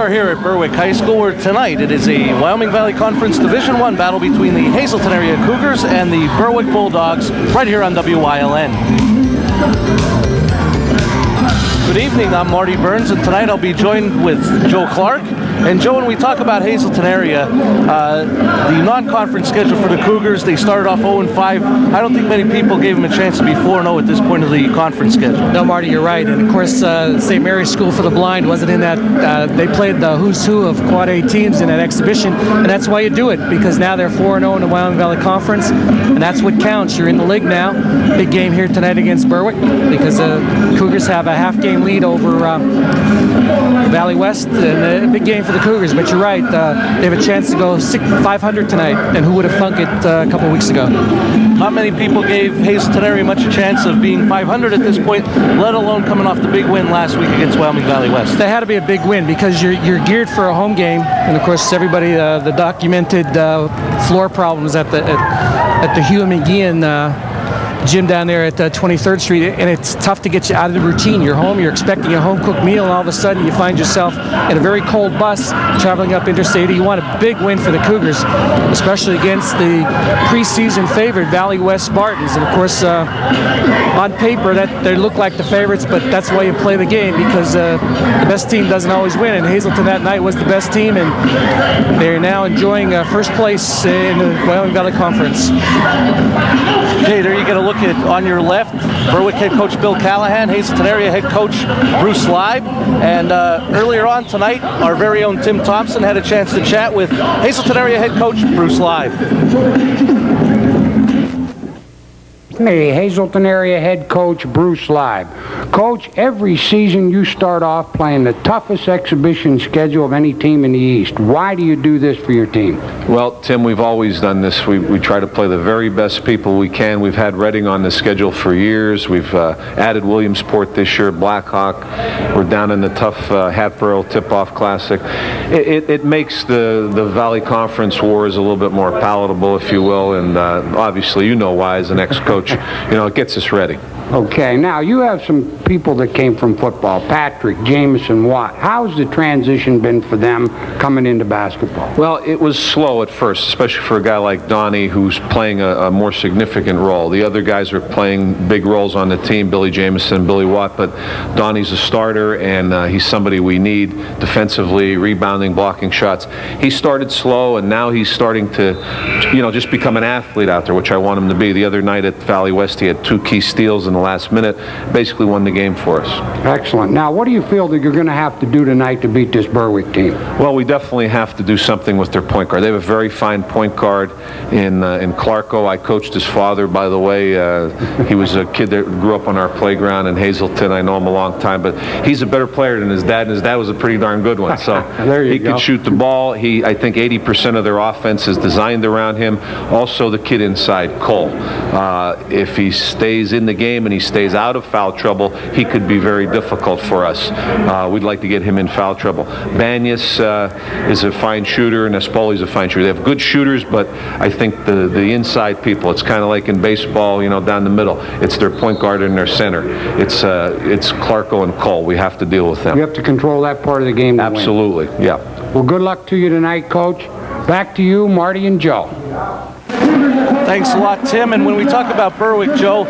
are here at Berwick High School, where tonight it is a Wyoming Valley Conference Division I battle between the Hazelton area Cougars and the Berwick Bulldogs, right here on WYLN. Good evening, I'm Marty Burns, and tonight I'll be joined with Joe Clark. And Joe, when we talk about Hazelton area, the non-conference schedule for the Cougars, they started off 0-5. I don't think many people gave them a chance to be 4-0 at this point of the conference schedule. No, Marty, you're right. And of course, St. Mary's School for the Blind wasn't in that. They played the who's who of Quad A teams in that exhibition, and that's why you do it, because now they're 4-0 in the Wyoming Valley Conference, and that's what counts. You're in the league now. Big game here tonight against Berwick, because the Cougars have a half-game lead over Valley West, and a big game for the Cougars. But you're right, they have a chance to go 500 tonight, and who would have thunk it a couple weeks ago? Not many people gave Hazelton area much a chance of being 500 at this point, let alone coming off the big win last week against Wyoming Valley West. That had to be a big win, because you're geared for a home game, and of course everybody, the documented floor problems at the Hugh McGeehan gym down there at 23rd Street, and it's tough to get you out of the routine. You're home, you're expecting a home-cooked meal, and all of a sudden you find yourself in a very cold bus traveling up Interstate. You want a big win for the Cougars, especially against the preseason favorite Valley West Spartans. And of course, on paper, that they look like the favorites, but that's why you play the game, because the best team doesn't always win. And Hazelton that night was the best team, and they're now enjoying first place in the Wyoming Valley Conference. Okay, there you get a look at, on your left, Berwick head coach Bill Callahan, Hazelton area head coach Bruce Live, and earlier on tonight, our very own Tim Thompson had a chance to chat with Hazelton area head coach Bruce Live. Hey, Hazelton area head coach Bruce Live. Coach, every season you start off playing the toughest exhibition schedule of any team in the East. Why do you do this for your team? Well, Tim, we've always done this. We try to play the very best people we can. We've had Reading on the schedule for years. We've added Williamsport this year, Blackhawk. We're down in the tough Hatboro Tip-Off Classic. It makes the Valley Conference Wars a little bit more palatable, if you will, and obviously you know why as an ex-coach. It gets us ready. Okay, now you have some people that came from football, Patrick, Jameson, Watt. How's the transition been for them coming into basketball? Well, it was slow at first, especially for a guy like Donnie, who's playing a more significant role. The other guys are playing big roles on the team, Billy Jameson, Billy Watt, but Donnie's a starter, and he's somebody we need defensively, rebounding, blocking shots. He started slow, and now he's starting to, just become an athlete out there, which I want him to be. The other night at Valley West, he had 2 key steals in the last minute, basically won the game for us. Excellent. Now, what do you feel that you're going to have to do tonight to beat this Berwick team? Well, we definitely have to do something with their point guard. They have a very fine point guard in Clarko. I coached his father, by the way. He was a kid that grew up on our playground in Hazelton. I know him a long time, but he's a better player than his dad, and his dad was a pretty darn good one. So he could shoot the ball. I think 80% of their offense is designed around him. Also, the kid inside, Cole. If he stays in the game and he stays out of foul trouble, he could be very difficult for us. We'd like to get him in foul trouble. Banyas is a fine shooter, and Espoli's a fine shooter. They have good shooters, but I think the inside people, it's kind of like in baseball, down the middle. It's their point guard and their center. It's Clarko and Cole. We have to deal with them. You have to control that part of the game to Absolutely, win. Yeah. Well, good luck to you tonight, Coach. Back to you, Marty and Joe. Thanks a lot, Tim. And when we talk about Berwick, Joe,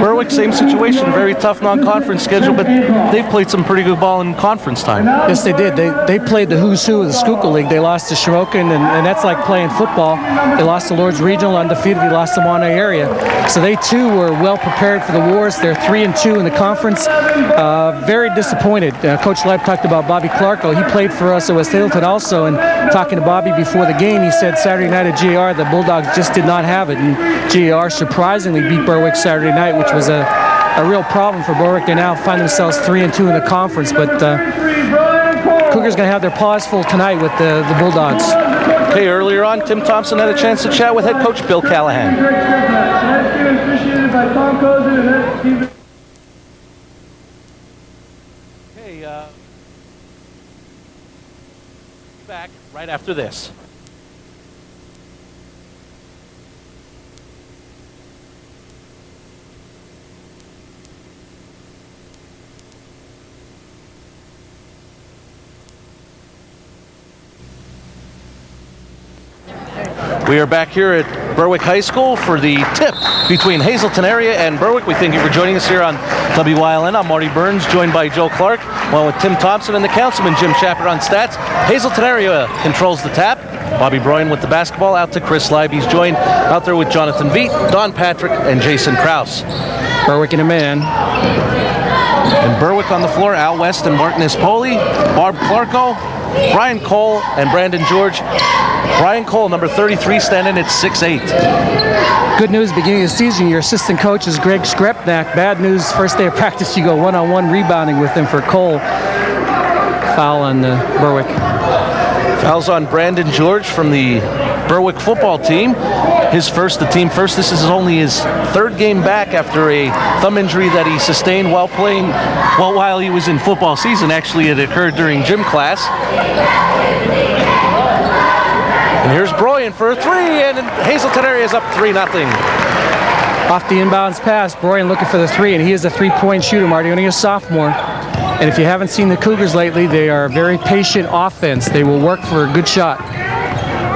Berwick, same situation, very tough non-conference schedule, but they've played some pretty good ball in conference time. Yes, they did. They played the who's who of the Schuylkill League. They lost to Shamokin, and that's like playing football. They lost to Lord's Regional undefeated. They lost to Monterey area. So they, too, were well prepared for the wars. They're 3-2 in the conference. Very disappointed. Coach Leib talked about Bobby Clarko. He played for us at West Hazelton also, and talking to Bobby before the game, he said Saturday night at GR, the Bulldogs just did not have it, and GR surprisingly beat Berwick Saturday night, which was a real problem for Berwick. They now find themselves 3-2 in the conference, but Cougars going to have their paws full tonight with the Bulldogs. Okay, earlier on, Tim Thompson had a chance to chat with head coach Bill Callahan. Okay, back right after this. We are back here at Berwick High School for the tip between Hazelton area and Berwick. We thank you for joining us here on WYLN. I'm Marty Burns, joined by Joe Clark, along with Tim Thompson and the councilman, Jim Chapper, on stats. Hazelton area controls the tap. Bobby Broyan with the basketball out to Chris Leib. He's joined out there with Jonathan Veet, Don Patrick, and Jason Krause. Berwick in a man. And Berwick on the floor, Al West and Martin Espoli, Bob Clarko, Brian Cole, and Brandon George. Brian Cole, number 33, standing at 6'8". Good news, beginning of the season, your assistant coach is Greg Skrepnak. Bad news, first day of practice, you go one-on-one rebounding with him for Cole. Foul on Berwick. Fouls on Brandon George from the Berwick football team. The team first. This is only his third game back after a thumb injury that he sustained while he was in football season. Actually, it occurred during gym class. And here's Broyan for a three, and Hazelton area is up 3-0. Off the inbounds pass, Broyan looking for the three, and he is a three-point shooter, Marty, only a sophomore. And if you haven't seen the Cougars lately, they are a very patient offense. They will work for a good shot.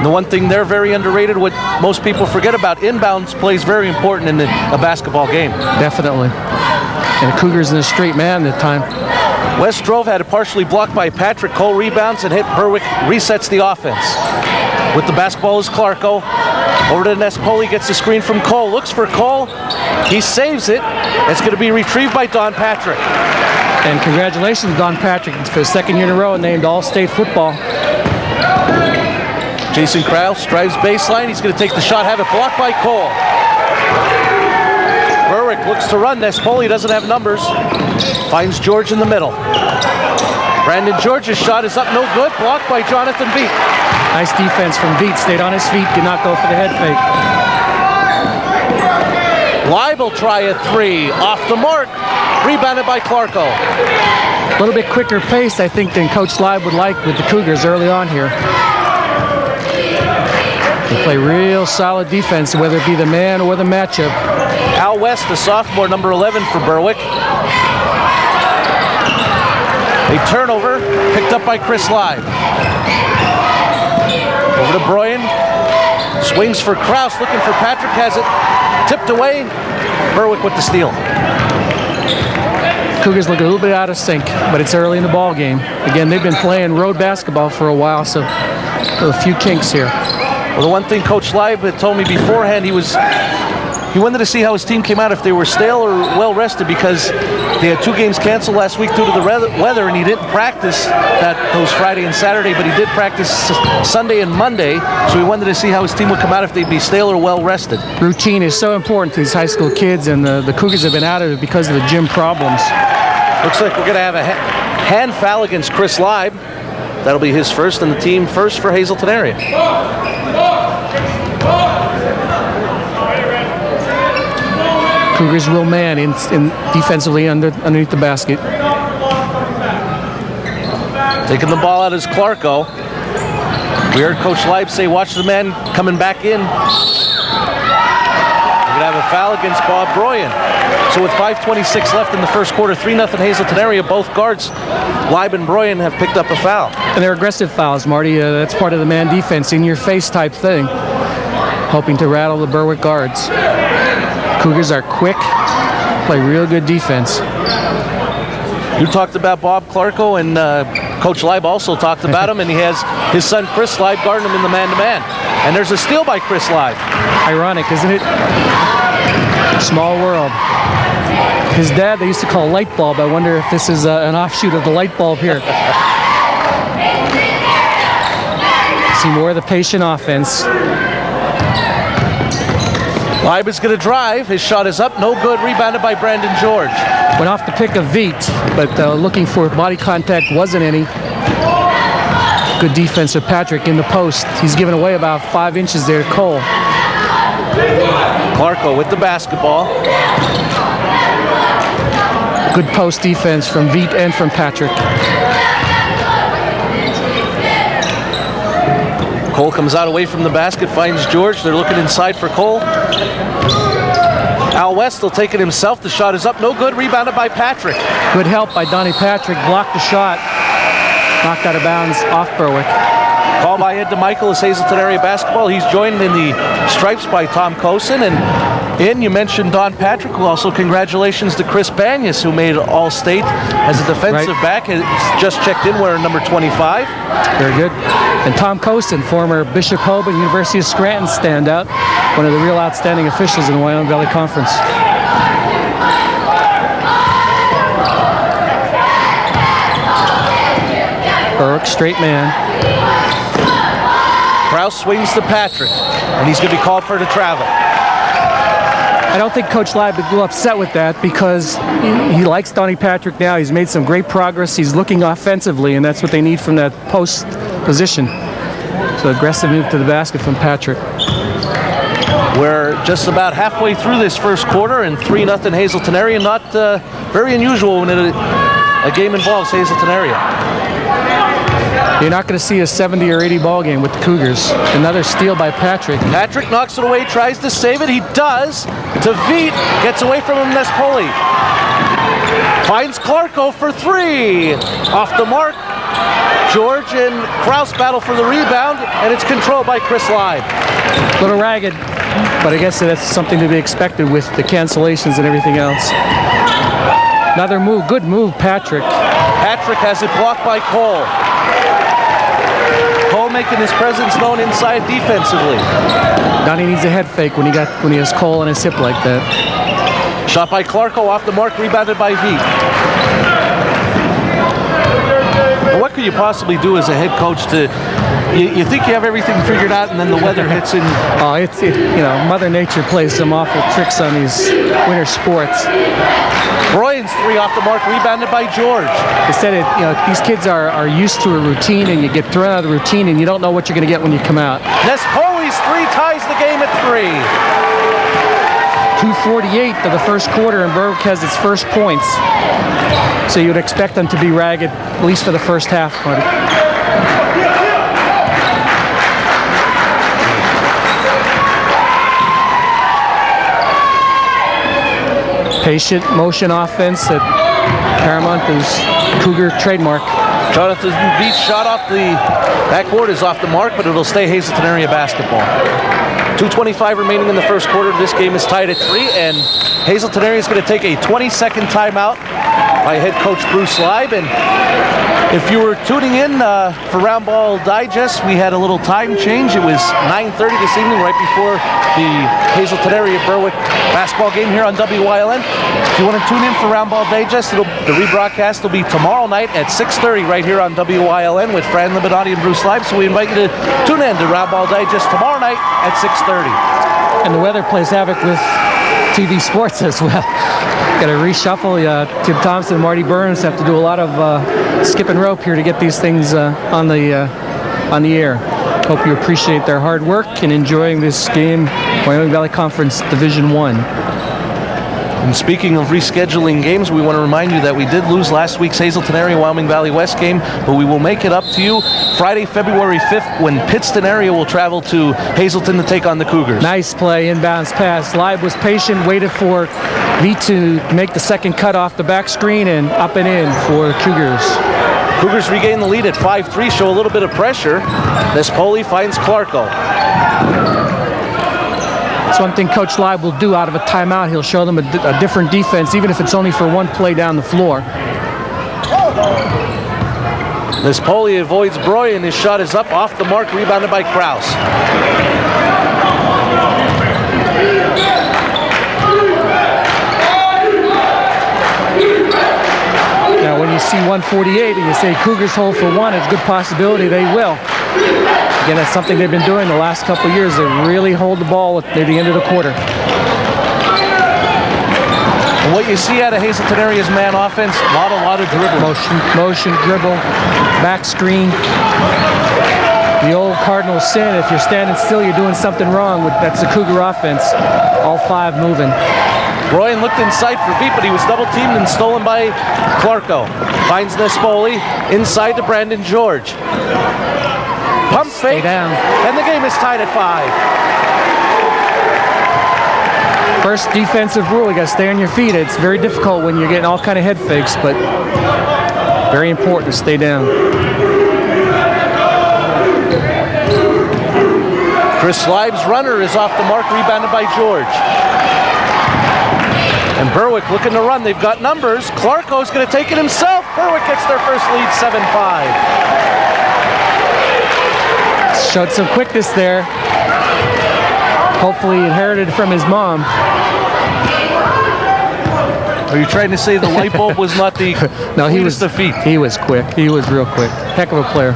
The one thing they're very underrated, what most people forget about, inbounds plays very important in a basketball game. Definitely. And the Cougars in a straight man that time. West Drove had it partially blocked by Patrick. Cole rebounds and hit Berwick, resets the offense. With the basketball is Clarko. Over to Nespoli, gets the screen from Cole. Looks for Cole. He saves it. It's going to be retrieved by Don Patrick. And congratulations, Don Patrick, for the second year in a row, named All-State Football. Jason Krause drives baseline. He's going to take the shot, have it blocked by Cole. Berwick looks to run. Nespoli doesn't have numbers. Finds George in the middle. Brandon George's shot is up, no good. Blocked by Jonathan Veet. Nice defense from Veet. Stayed on his feet, did not go for the head fake. Leib will try a three. Off the mark. Rebounded by Clarko. A little bit quicker pace, I think, than Coach Leib would like with the Cougars early on here. They play real solid defense, whether it be the man or the matchup. Al West, the sophomore, number 11 for Berwick. A turnover, picked up by Chris Leib. Over to Broyan. Swings for Krause, looking for Patrick, has it tipped away. Berwick with the steal. Cougars look a little bit out of sync, but it's early in the ball game. Again, they've been playing road basketball for a while, so a few kinks here. Well, the one thing Coach Leib had told me beforehand, he wanted to see how his team came out, if they were stale or well-rested, because they had 2 games canceled last week due to the weather, and he didn't practice those Friday and Saturday, but he did practice Sunday and Monday, so he wanted to see how his team would come out if they'd be stale or well-rested. Routine is so important to these high school kids, and the Cougars have been out of it because of the gym problems. Looks like we're going to have a hand foul against Chris Leib. That'll be his first and the team first for Hazelton area. Cougars will man in defensively underneath the basket. Taking the ball out is Clarko. We heard Coach Leib say, watch the man coming back in. We're going to have a foul against Bob Broyan. So with 5:26 left in the first quarter, 3-0 Hazelton area, both guards, Leib and Broyan, have picked up a foul. And they're aggressive fouls, Marty. That's part of the man defense, in-your-face type thing, hoping to rattle the Berwick guards. Cougars are quick, play real good defense. You talked about Bob Clarko, and Coach Leib also talked about him, and he has his son Chris Leib guarding him in the man-to-man. And there's a steal by Chris Leib. Ironic, isn't it? Small world. His dad, they used to call light bulb. I wonder if this is an offshoot of the light bulb here. See more of the patient offense. Leib is going to drive. His shot is up. No good. Rebounded by Brandon George. Went off the pick of Veet, but looking for body contact wasn't any. Good defense of Patrick in the post. He's given away about 5 inches there to Cole. Clarko with the basketball. Good post defense from Veet and from Patrick. Cole comes out away from the basket, finds George. They're looking inside for Cole. Al West will take it himself. The shot is up, no good. Rebounded by Patrick. Good help by Donnie Patrick. Blocked the shot. Knocked out of bounds off Berwick. Call by Ed DeMichael is Hazleton area basketball. He's joined in the stripes by Tom Cosin. And you mentioned Don Patrick. Also, congratulations to Chris Banyas, who made All-State as a defensive back. He's just checked in wearing number 25. Very good. And Tom Cosin, former Bishop Hoban, University of Scranton standout, one of the real outstanding officials in the Wyoming Valley Conference. Berwick, straight man. Kraus swings to Patrick, and he's going to be called for to travel. I don't think Coach Leib would be upset with that because he likes Donnie Patrick now. He's made some great progress. He's looking offensively, and that's what they need from that post position. So aggressive move to the basket from Patrick. We're just about halfway through this first quarter, and 3-0 Hazleton area. Not very unusual when a game involves Hazleton area. You're not going to see a 70 or 80 ball game with the Cougars. Another steal by Patrick. Patrick knocks it away, tries to save it. He does. To Veet, gets away from him, Nespoli. Finds Clarko for 3. Off the mark. George and Kraus battle for the rebound, and it's controlled by Chris Leib. A little ragged, but I guess that's something to be expected with the cancellations and everything else. Another move, good move, Patrick. Patrick has it blocked by Cole. Cole making his presence known inside defensively. Donnie needs a head fake when he has Cole on his hip like that. Shot by Clarko off the mark, rebounded by Veet. Well, what could you possibly do as a head coach to? You think you have everything figured out, and then the weather hits in. Oh, Mother Nature plays some awful tricks on these winter sports. Broyan's 3 off the mark, rebounded by George. Instead, these kids are used to a routine, and you get thrown out of the routine, and you don't know what you're going to get when you come out. Nespoli's 3 ties the game at 3. 2:48 to the first quarter, and Berwick has its first points. So you'd expect them to be ragged, at least for the first half. Patient motion offense that Paramount is Cougar trademark. Jonathan Veet's shot off the backboard is off the mark, but it'll stay Hazleton area basketball. 2:25 remaining in the first quarter. This game is tied at 3, and Hazleton area is going to take a 20-second timeout by head coach Bruce Leib. And if you were tuning in for Round Ball Digest, we had a little time change. It was 9:30 this evening, right before the Hazleton area Berwick basketball game here on WYLN. If you want to tune in for Round Ball Digest, the rebroadcast will be tomorrow night at 6:30 right here on WYLN with Fran Limonati and Bruce Leib. So we invite you to tune in to Round Ball Digest tomorrow night at 6:30. And the weather plays havoc with TV sports as well. Got to reshuffle. Tim Thompson and Marty Burns have to do a lot of skipping rope here to get these things on the air. Hope you appreciate their hard work and enjoying this game, Wyoming Valley Conference Division I. And speaking of rescheduling games, we want to remind you that we did lose last week's Hazleton area Wyoming Valley West game, but we will make it up to you Friday, February 5th, when Pittston area will travel to Hazleton to take on the Cougars. Nice play, inbounds pass. Leib was patient, waited for Veet to make the second cut off the back screen, and up and in for the Cougars. Cougars regain the lead at 5-3, show a little bit of pressure. Nespoli finds Clarko. It's one thing Coach Leib will do out of a timeout. He'll show them a different defense, even if it's only for one play down the floor. Nespoli avoids Broyan. His shot is up, off the mark, rebounded by Kraus. Now, when you see 148 and you say Cougars hold for one, it's a good possibility they will. Again, that's something they've been doing the last couple of years. They really hold the ball at the end of the quarter. And what you see out of Hazleton area's man offense, a lot of dribble. Motion, dribble, back screen. The old Cardinal sin, if you're standing still, you're doing something wrong. That's the Cougar offense. All 5 moving. Broyan looked inside for Veet, but he was double-teamed and stolen by Clarko. Finds Nespoli inside to Brandon George. Pump fake, down. And the game is tied at 5. First defensive rule, you got to stay on your feet. It's very difficult when you're getting all kind of head fakes, but very important to stay down. Chris Slibe's runner is off the mark, rebounded by George. And Berwick looking to run. They've got numbers. Clarko's going to take it himself. Berwick gets their first lead, 7-5. Showed some quickness there. Hopefully inherited from his mom. Are you trying to say the light bulb was not the No, he was the feet? He was quick. He was real quick. Heck of a player.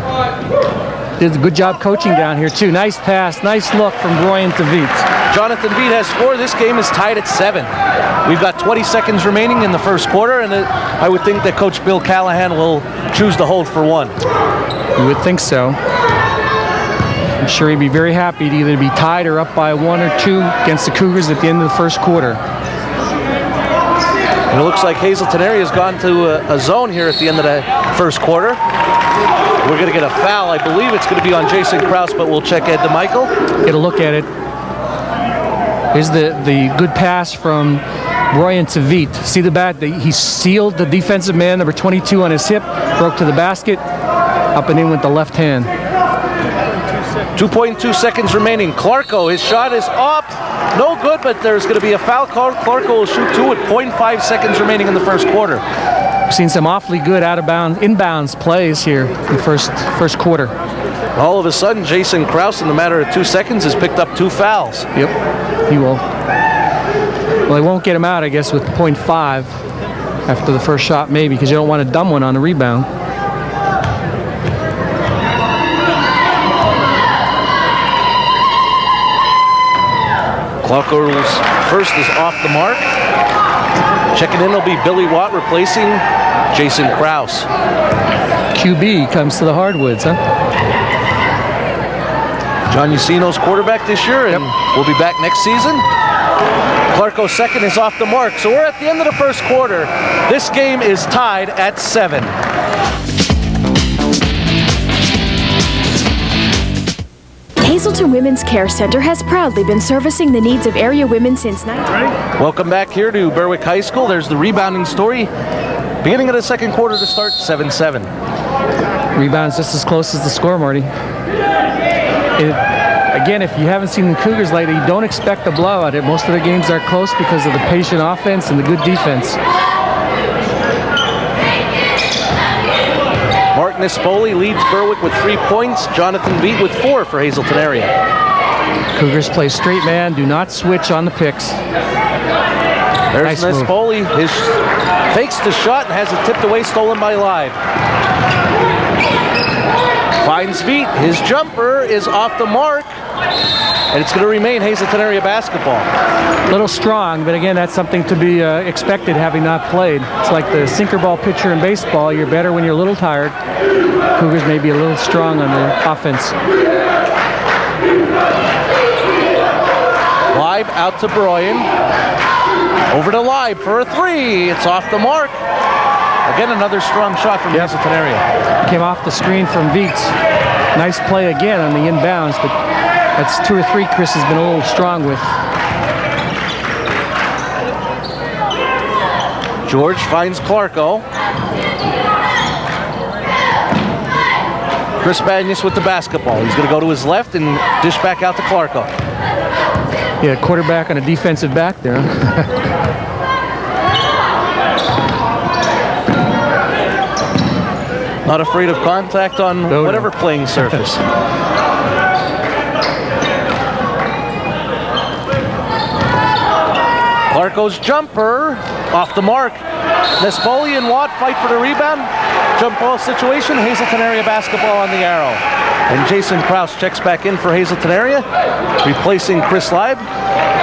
Did a good job coaching down here too. Nice pass, nice look from Brian to Vietz. Jonathan Veet has 4. This game is tied at 7. We've got 20 seconds remaining in the first quarter, and I would think that Coach Bill Callahan will choose to hold for 1. You would think so. I'm sure he'd be very happy to either be tied or up by 1 or 2 against the Cougars at the end of the first quarter. And it looks like Hazelton area has gone to a zone here at the end of the first quarter. We're going to get a foul. I believe it's going to be on Jason Krause, but we'll check Ed DeMichael. Get a look at it. Here's the good pass from Brian to Veet. See the bat? He sealed the defensive man, number 22, on his hip, broke to the basket, up and in with the left hand. 2.2 seconds remaining. Clarko, his shot is up. No good, but there's going to be a foul call. Clarko will shoot 2 with 0.5 seconds remaining in the first quarter. We've seen some awfully good inbounds plays here in the first quarter. All of a sudden, Jason Krause, in the matter of 2 seconds, has picked up 2 fouls. Yep, he will. Well, they won't get him out, I guess, with 0.5 after the first shot, maybe, because you don't want a dumb one on the rebound. Clarko's first is off the mark. Checking in will be Billy Watt replacing Jason Krause. QB comes to the hardwoods, huh? John Yacino's quarterback this year, and will be back next season. Clarko's second is off the mark. So we're at the end of the first quarter. This game is tied at 7. Hazelton Women's Care Center has proudly been servicing the needs of area women since 19... Welcome back here to Berwick High School. There's the rebounding story. Beginning of the second quarter to start, 7-7. Rebounds just as close as the score, Marty. Again, if you haven't seen the Cougars lately, don't expect a blowout. Most of the games are close because of the patient offense and the good defense. Mark Nispoli leads Berwick with 3 points. Jonathan Veet with 4 for Hazelton area. Cougars play straight man, do not switch on the picks. There's Nice Nispoli. His fakes the shot and has it tipped away, stolen by Live. Finds Veet. His jumper is off the mark. And it's going to remain Hazelton area basketball. A little strong, but again, that's something to be expected having not played. It's like the sinker ball pitcher in baseball. You're better when you're a little tired. Cougars may be a little strong on the offense. Live out to Broyan. Over to Live for a 3. It's off the mark. Again, another strong shot from Hazelton area. Came off the screen from Vietz. Nice play again on the inbounds, but that's 2 or 3 Chris has been a little strong with. George finds Clarko. Chris Banyas with the basketball. He's going to go to his left and dish back out to Clarko. Yeah, quarterback on a defensive back there. Not afraid of contact on whatever playing surface. Clarko's jumper off the mark. Nispoli and Watt fight for the rebound. Jump ball situation. Hazelton area basketball on the arrow. And Jason Krause checks back in for Hazelton area, replacing Chris Libe.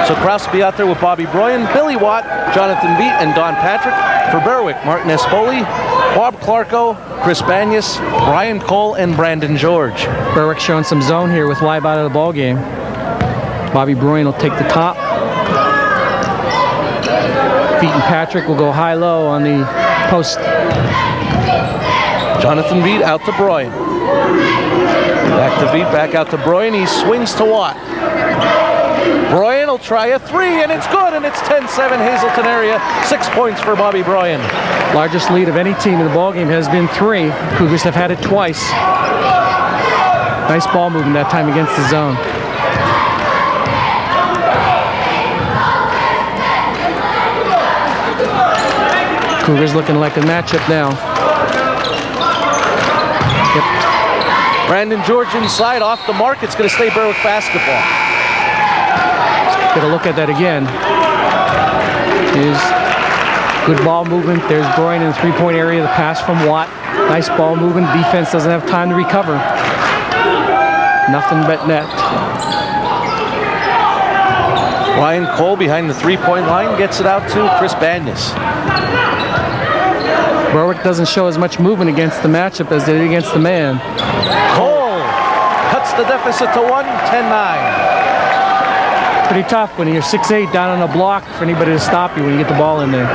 So Krause will be out there with Bobby Broyan, Billy Watt, Jonathan Veet, and Don Patrick. For Berwick, Martin Nispoli, Bob Clarko, Chris Banyas, Brian Cole, and Brandon George. Berwick showing some zone here with Live out of the ball game. Bobby Broyan will take the top. Veet and Patrick will go high-low on the post. Jonathan Veet out to Broyan. Back to Veet, back out to Broyan. He swings to Watt. Broyan will try a 3, and it's good, and it's 10-7 Hazelton area. 6 points for Bobby Broyan. Largest lead of any team in the ballgame has been 3. Cougars have had it twice. Nice ball movement that time against the zone. Cougars looking like a matchup now. Yep. Brandon George inside, off the mark. It's going to stay Berwick basketball. Got to look at that again. Here's good ball movement. There's Broyne in the three-point area. The pass from Watt. Nice ball movement. Defense doesn't have time to recover. Nothing but net. Ryan Cole behind the three-point line gets it out to Chris Banyas. Berwick doesn't show as much movement against the matchup as they did against the man. Cole cuts the deficit to 1, 10-9. Pretty tough when you're 6'8", down on a block for anybody to stop you when you get the ball in there.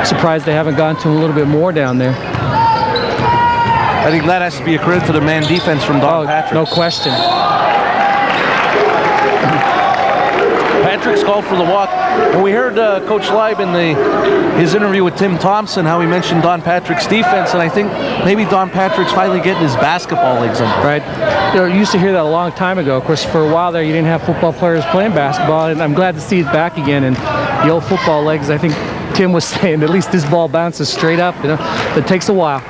Surprised they haven't gone to a little bit more down there. I think that has to be a credit to the man defense from Don Patrick. No question. Patrick's called for the walk. And we heard Coach Leib in his interview with Tim Thompson how he mentioned Don Patrick's defense, and I think maybe Don Patrick's finally getting his basketball legs under. Right. You used to hear that a long time ago. Of course, for a while there, you didn't have football players playing basketball, and I'm glad to see it back again. And the old football legs, I think Tim was saying, at least this ball bounces straight up. It takes a while.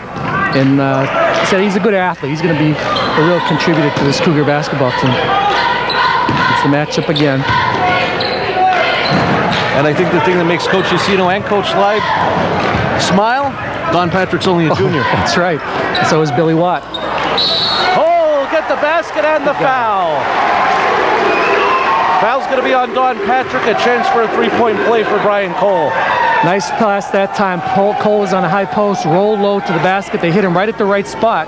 And he said he's a good athlete. He's going to be a real contributor to this Cougar basketball team. It's the matchup again. And I think the thing that makes Coach Yacino and Coach Leib smile, Don Patrick's only a junior. That's right. So is Billy Watt. Oh, get the basket and the foul. Foul's going to be on Don Patrick. A chance for a three-point play for Brian Cole. Nice pass that time. Cole was on a high post, rolled low to the basket. They hit him right at the right spot.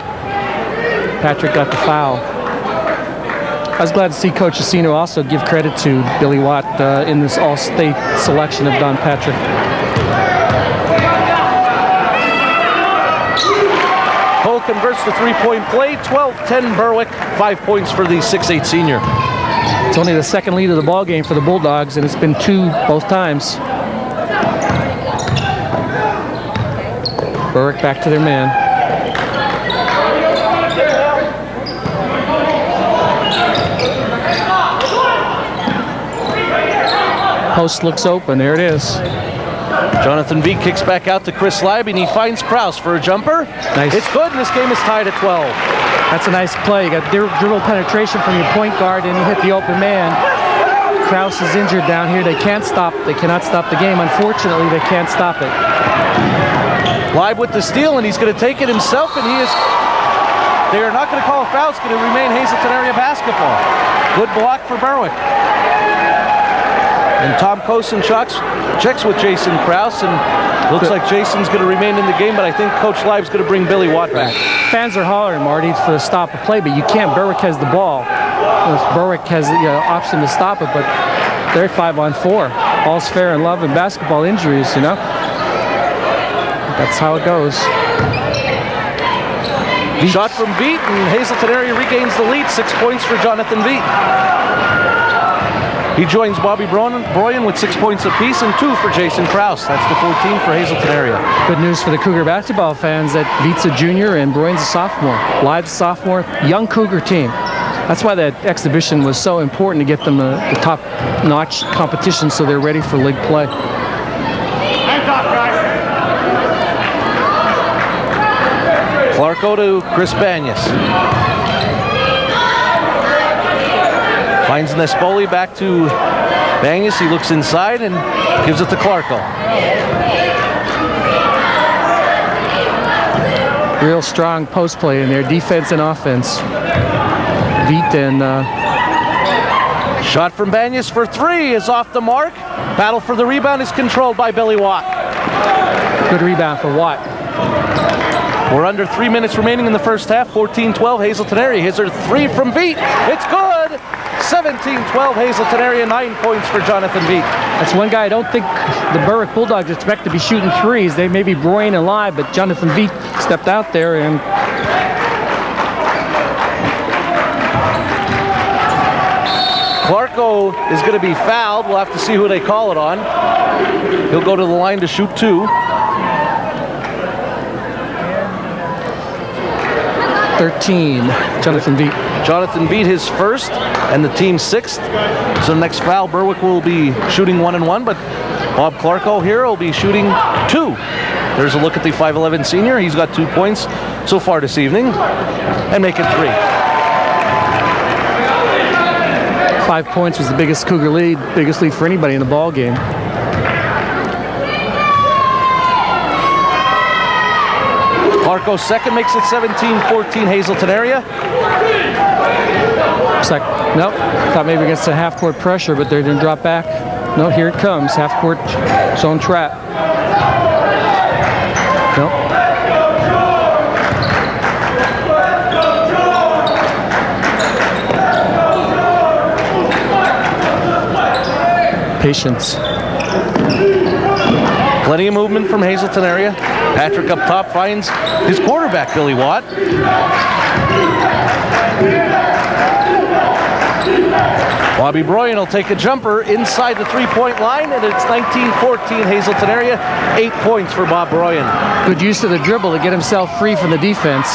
Patrick got the foul. I was glad to see Coach Yacino also give credit to Billy Watt in this all-state selection of Don Patrick. Cole converts the three-point play. 12-10 Berwick. 5 points for the 6'8 senior. It's only the second lead of the ball game for the Bulldogs, and it's been 2 both times. Berwick back to their man. Post looks open. There it is. Jonathan Veek kicks back out to Chris Leib, and he finds Kraus for a jumper. Nice. It's good, and this game is tied at 12. That's a nice play. You got dribble penetration from your point guard, and you hit the open man. Kraus is injured down here. They cannot stop the game. Unfortunately, they can't stop it. Leib with the steal, and he's going to take it himself, and they are not going to call a foul. It's going to remain Hazelton area basketball. Good block for Berwick. And Tom Cosin checks with Jason Kraus, and looks like Jason's going to remain in the game, but I think Coach Leib's going to bring Billy Watt back. Fans are hollering, Marty, for a stop of play, but you can't. Berwick has the ball. Berwick has the option to stop it, but they're 5-on-4. All's fair in love and basketball injuries, That's how it goes. Shot from Veet, and Hazelton area regains the lead. 6 points for Jonathan Veet. He joins Bobby Broyen with 6 points apiece and 2 for Jason Kraus. That's the 14 for Hazelton area. Good news for the Cougar basketball fans that Veet's a junior and Broyen's a sophomore. Live's a sophomore, young Cougar team. That's why that exhibition was so important to get them the top-notch competition so they're ready for league play. Hands off, guys. Clarko to Chris Banyas. Finds Nespoli back to Banyas. He looks inside and gives it to Clarko. Real strong post play in there, defense and offense. Veet and shot from Banyas for 3 is off the mark. Battle for the rebound is controlled by Billy Watt. Good rebound for Watt. We're under 3 minutes remaining in the first half. 14-12 Hazelton area. Here's her 3 from Veet. It's good. 17-12 Hazelton area. 9 points for Jonathan Veet. That's one guy I don't think the Berwick Bulldogs expect to be shooting threes. They may be Broyen and Live, but Jonathan Veet stepped out there and Clarko is going to be fouled. We'll have to see who they call it on. He'll go to the line to shoot 2. 13, Jonathan Veet. Jonathan Veet his first and the team's 6th. So the next foul, Berwick will be shooting 1-1, but Bob Clarko here will be shooting 2. There's a look at the 5'11 senior. He's got 2 points so far this evening and make it 3. 5 points was the biggest Cougar lead, biggest lead for anybody in the ball game. Clarko's second makes it 17-14 Hazleton area. Looks like, nope, thought maybe against the half-court pressure, but they didn't drop back. No, here it comes, half-court zone trap. Nope. Patience. Plenty of movement from Hazleton area. Patrick up top finds his quarterback, Billy Watt. Bobby Broyan will take a jumper inside the three-point line, and it's 19-14 Hazleton area. 8 points for Bob Broyan. Good use of the dribble to get himself free from the defense.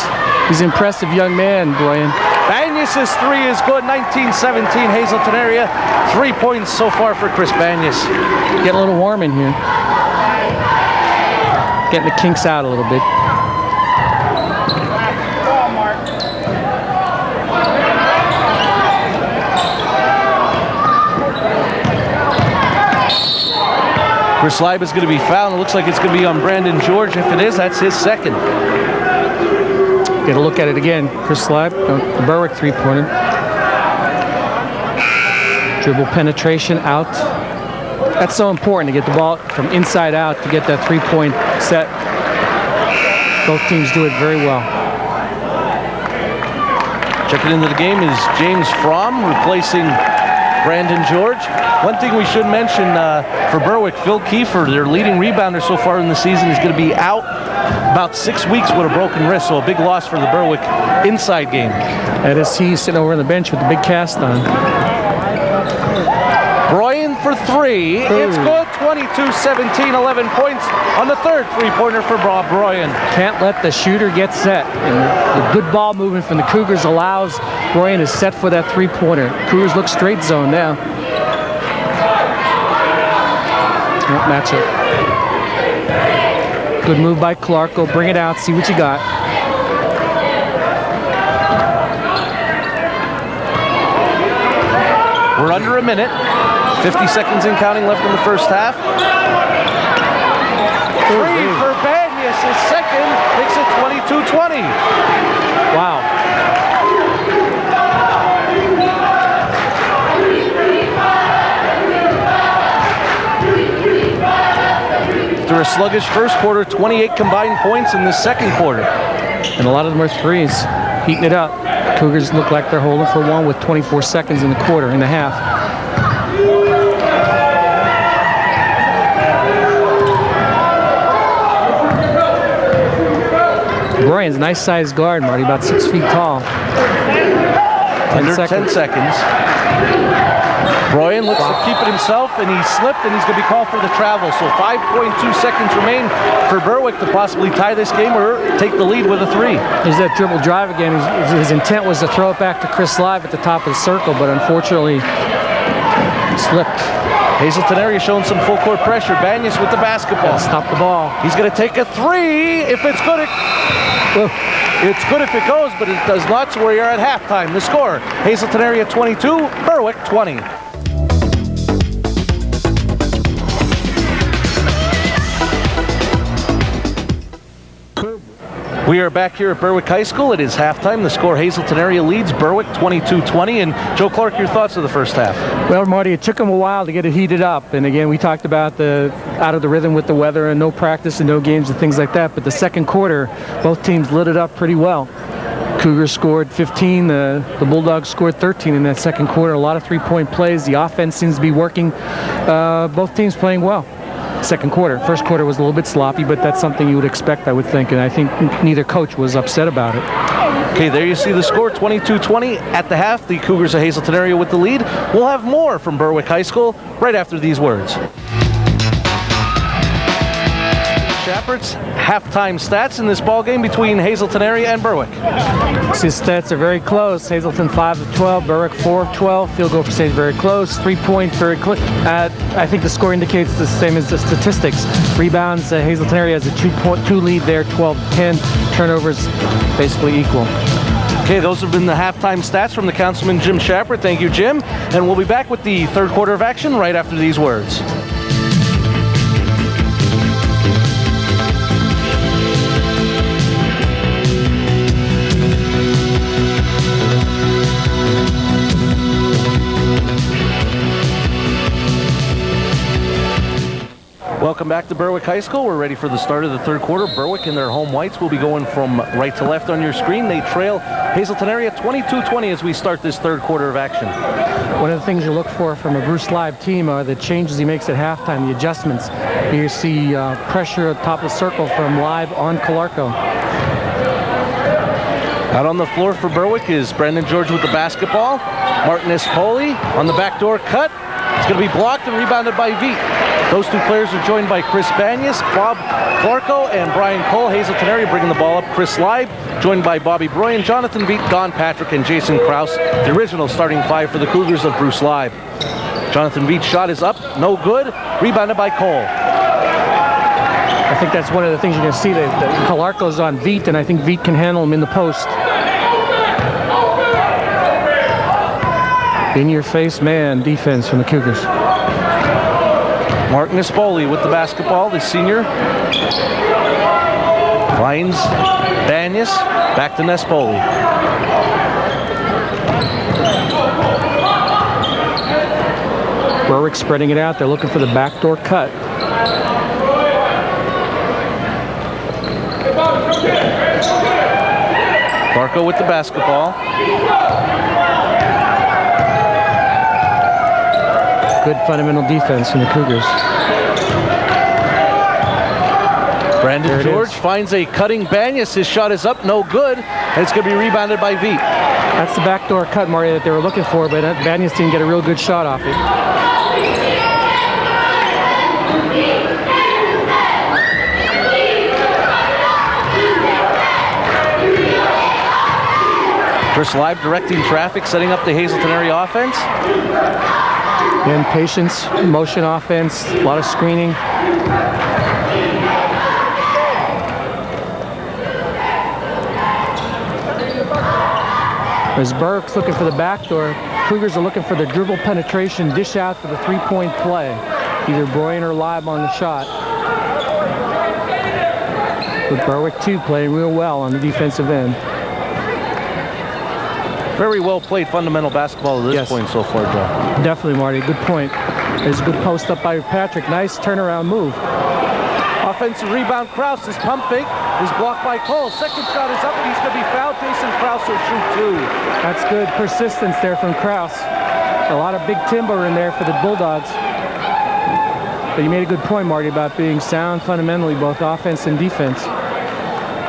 He's an impressive young man, Broyan. Banyas' three is good, 19-17 Hazleton area. 3 points so far for Chris Banyas. Getting a little warm in here. Getting the kinks out a little bit. Chris Leib is going to be fouled. It looks like it's going to be on Brandon George. If it is, that's his second. Get a look at it again. Chris Leib, the Berwick three-pointer. Dribble penetration out. That's so important to get the ball from inside out to get that three-point set. Both teams do it very well. Checking into the game is James Fromm replacing Brandon George. One thing we should mention for Berwick, Phil Kiefer, their leading rebounder so far in the season, is going to be out about 6 weeks with a broken wrist, so a big loss for the Berwick inside game. That is he sitting over on the bench with the big cast on. Broyan for three. It's good. 22-17, 11 points on the third three-pointer for Bob Broyan. Can't let the shooter get set. And the good ball movement from the Cougars allows Broyan to set for that three-pointer. Cougars look straight zone now. Won't match it. Good move by Clark. Go bring it out. See what you got. We're under a minute. 50 seconds and counting left in the first half. Three for Banyas, his second, makes it 22-20. Wow. After a sluggish first quarter, 28 combined points in the second quarter. And a lot of them are threes. Heating it up. Cougars look like they're holding for one with 24 seconds in the quarter, in the half. Broyan's a nice sized guard, Marty, about 6 feet tall. Under 10 seconds. Broyan looks to keep it himself, and he slipped, and he's going to be called for the travel. So 5.2 seconds remain for Berwick to possibly tie this game or take the lead with a three. There's that dribble drive again. His intent was to throw it back to Chris Live at the top of the circle, but unfortunately slipped. Hazleton area showing some full court pressure. Banyas with the basketball. Stop the ball. He's going to take a three. If it's good, it's good if it goes, but it does not. So we are at halftime. The score, Hazleton area 22, Berwick 20. We are back here at Berwick High School. It is halftime. The score, Hazleton area leads Berwick 22-20. And Joe Clark, your thoughts of the first half? Well, Marty, it took them a while to get it heated up. And again, we talked about the out of the rhythm with the weather and no practice and no games and things like that. But the second quarter, both teams lit it up pretty well. Cougars scored 15. The Bulldogs scored 13 in that second quarter. A lot of three-point plays. The offense seems to be working. Both teams playing well. Second quarter. First quarter was a little bit sloppy, but that's something you would expect, I would think, and I think neither coach was upset about it. Okay, there you see the score, 22-20 at the half. The Cougars of Hazleton area with the lead. We'll have more from Berwick High School right after these words. Shepard's halftime stats in this ball game between Hazelton area and Berwick. His stats are very close. Hazelton 5 of 12, Berwick 4 of 12. Field goal percentage very close. 3-point very close. I think the score indicates the same as the statistics. Rebounds, Hazelton area has a 2 lead there, 12-10. Turnovers basically equal. Okay, those have been the halftime stats from the Councilman Jim Shepard. Thank you, Jim. And we'll be back with the third quarter of action right after these words. Welcome back to Berwick High School. We're ready for the start of the third quarter. Berwick in their home whites will be going from right to left on your screen. They trail Hazelton area 22-20 as we start this third quarter of action. One of the things you look for from a Bruce Live team are the changes he makes at halftime, the adjustments. You see pressure at the top of the circle from Live on Calarco. Out on the floor for Berwick is Brandon George with the basketball. Martin Espoli on the backdoor cut. It's going to be blocked and rebounded by Veet. Those two players are joined by Chris Banyas, Bob Clarko, and Brian Cole. Hazelton area bringing the ball up. Chris Live, joined by Bobby Broyan, Jonathan Veet, Don Patrick, and Jason Krause. The original starting five for the Cougars of Bruce Live. Jonathan Veet's shot is up, no good. Rebounded by Cole. I think that's one of the things you're going to see. That Calarco's on Veet, and I think Veet can handle him in the post. In-your-face man defense from the Cougars. Martin Espoli with the basketball, the senior. Finds Banyas, back to Nespoli. Berwick spreading it out. They're looking for the backdoor cut. Clarko with the basketball. Good fundamental defense from the Cougars. Brandon George finds a cutting Banyas. His shot is up, no good. And it's going to be rebounded by Veet. That's the backdoor cut, Mario, that they were looking for, but Banyas didn't get a real good shot off it. Chris Live directing traffic, setting up the Hazelton area offense. And patience, motion offense, a lot of screening. As Berwick's looking for the backdoor, Cougars are looking for the dribble penetration, dish out for the three-point play. Either Broyan or Live on the shot. With Berwick, too, playing real well on the defensive end. Very well played fundamental basketball at this point so far, Joe. Definitely, Marty. Good point. There's a good post up by Patrick. Nice turnaround move. Offensive rebound. Krause. His pump fake is blocked by Cole. Second shot is up and he's going to be fouled. Jason Krause will shoot two. That's good persistence there from Krause. A lot of big timber in there for the Bulldogs. But you made a good point, Marty, about being sound fundamentally, both offense and defense.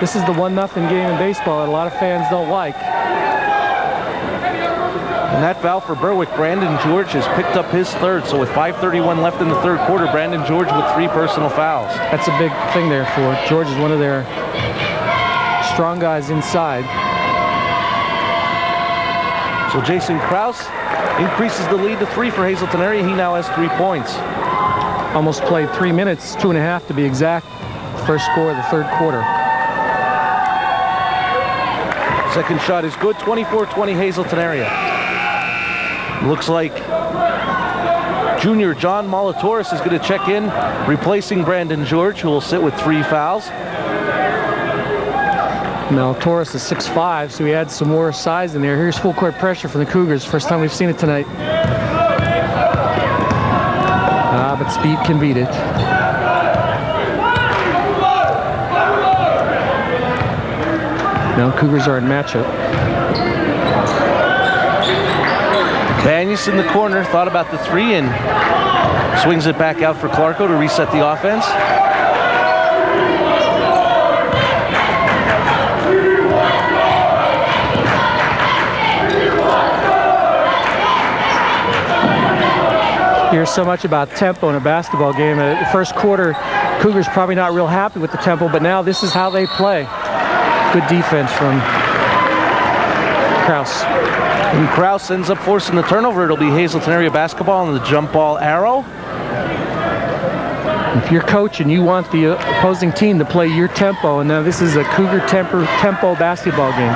This is the 1-0 game in baseball that a lot of fans don't like. And that foul for Berwick, Brandon George has picked up his third. So with 5:31 left in the third quarter, Brandon George with 3 personal fouls. That's a big thing there for George. Is one of their strong guys inside. So Jason Krause increases the lead to 3 for Hazelton area. He now has 3 points. Almost played 3 minutes, 2.5 to be exact. First score of the third quarter. Second shot is good, 24-20 Hazelton area. Looks like junior John Molatoris is going to check in, replacing Brandon George, who will sit with 3 fouls. Molatoris is 6'5", so he adds some more size in there. Here's full court pressure from the Cougars. First time we've seen it tonight. But speed can beat it. Now Cougars are in matchup. Banyas in the corner, thought about the 3 and swings it back out for Clarko to reset the offense. hear so much about tempo in a basketball game. The first quarter, Cougars probably not real happy with the tempo, but now this is how they play. Good defense from Kraus. And Kraus ends up forcing the turnover. It'll be Hazleton area basketball on the jump ball arrow. If you're coach and you want the opposing team to play your tempo, and now this is a Cougar tempo basketball game.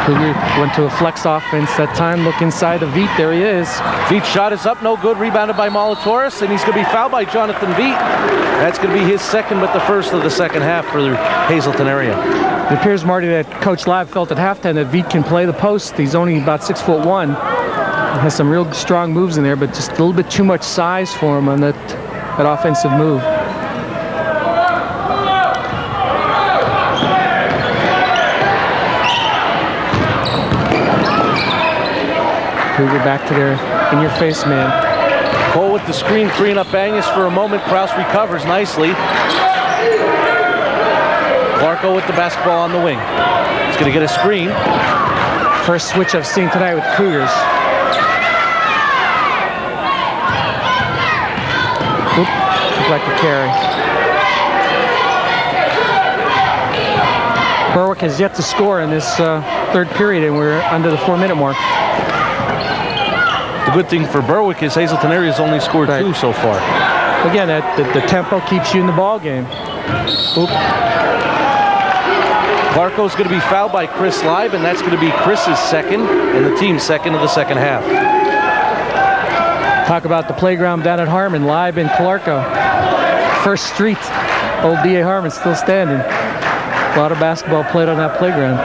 Cougar went to a flex offense that time. Look inside of Veet. There he is. Veet's shot is up, no good. Rebounded by Molitoris, and he's going to be fouled by Jonathan Veet. That's going to be his second, but the first of the second half for the Hazleton area. It appears, Marty, that Coach Live felt at halftime that Veet can play the post. He's only about 6'1". Has some real strong moves in there, but just a little bit too much size for him on that offensive move. Cougar back to their in-your-face man. Cole with the screen, freeing up Banyas for a moment. Kraus recovers nicely. Clarko with the basketball on the wing. He's going to get a screen. First switch I've seen tonight with Cougars. Oop, looked like a carry. Berwick has yet to score in this third period, and we're under the 4-minute mark. The good thing for Berwick is Hazleton area has only scored 2 so far. Again, the tempo keeps you in the ball game. Oop. Clarko's going to be fouled by Chris Live, and that's going to be Chris's second and the team's second of the second half. Talk about the playground down at Harmon, Live and Clarko. First Street, old D.A. Harmon still standing. A lot of basketball played on that playground.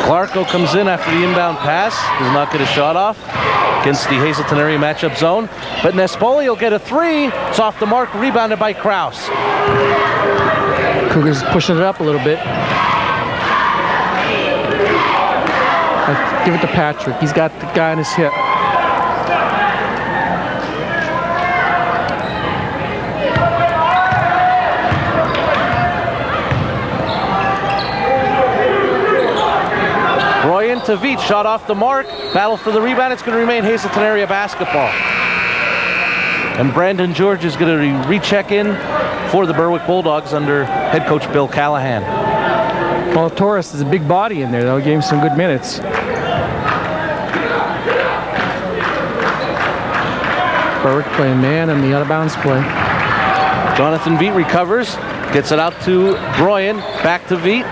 Clarko comes in after the inbound pass, does not get a shot off against the Hazleton area matchup zone. But Nespoli will get a 3. It's off the mark, rebounded by Kraus. Cougars pushing it up a little bit. Give it to Patrick. He's got the guy on his hip. Royan to Veet, shot off the mark. Battle for the rebound. It's going to remain Hazleton area basketball. And Brandon George is going to recheck in for the Berwick Bulldogs under head coach Bill Callahan. Well, Torres is a big body in there, though. Gave him some good minutes. Berwick playing man on the out-of-bounds play. Jonathan Veet recovers, gets it out to Broyan, back to Veet.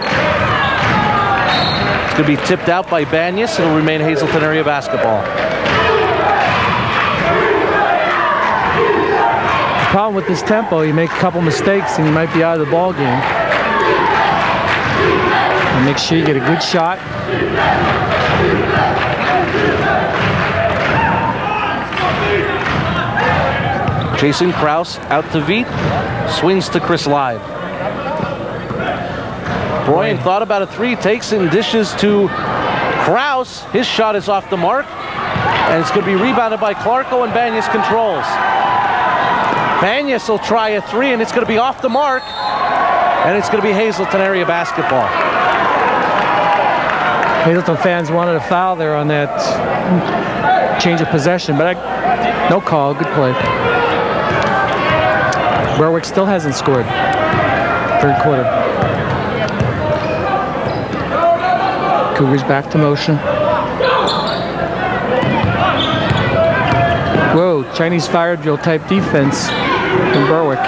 It's going to be tipped out by Banyas. It'll remain Hazleton area basketball. The problem with this tempo, you make a couple mistakes and you might be out of the ball game. And make sure you get a good shot. Jason Kraus out to Veet, swings to Chris Live. Broyan thought about a 3, takes it and dishes to Kraus. His shot is off the mark, and it's going to be rebounded by Clarko, and Banyas controls. Banyas will try a 3, and it's going to be off the mark, and it's going to be Hazleton area basketball. Hazleton fans wanted a foul there on that change of possession, but no call. Good play. Berwick still hasn't scored. Third quarter. Cougars back to motion. Whoa, Chinese fire drill type defense in Berwick.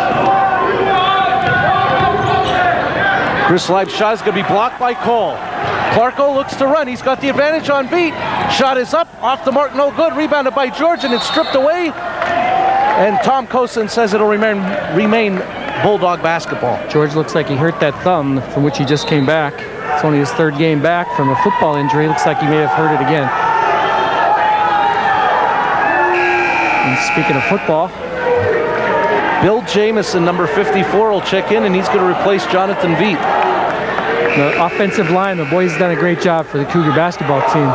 Chris Live's shot is going to be blocked by Cole. Clarko looks to run. He's got the advantage on Veet. Shot is up, off the mark, no good. Rebounded by George, and it's stripped away. And Tom Cosin says it'll remain Bulldog basketball. George looks like he hurt that thumb from which he just came back. It's only his third game back from a football injury. Looks like he may have hurt it again. And speaking of football, Bill Jamison, number 54, will check in, and he's going to replace Jonathan Veet. The offensive line, the boys done a great job for the Cougar basketball team.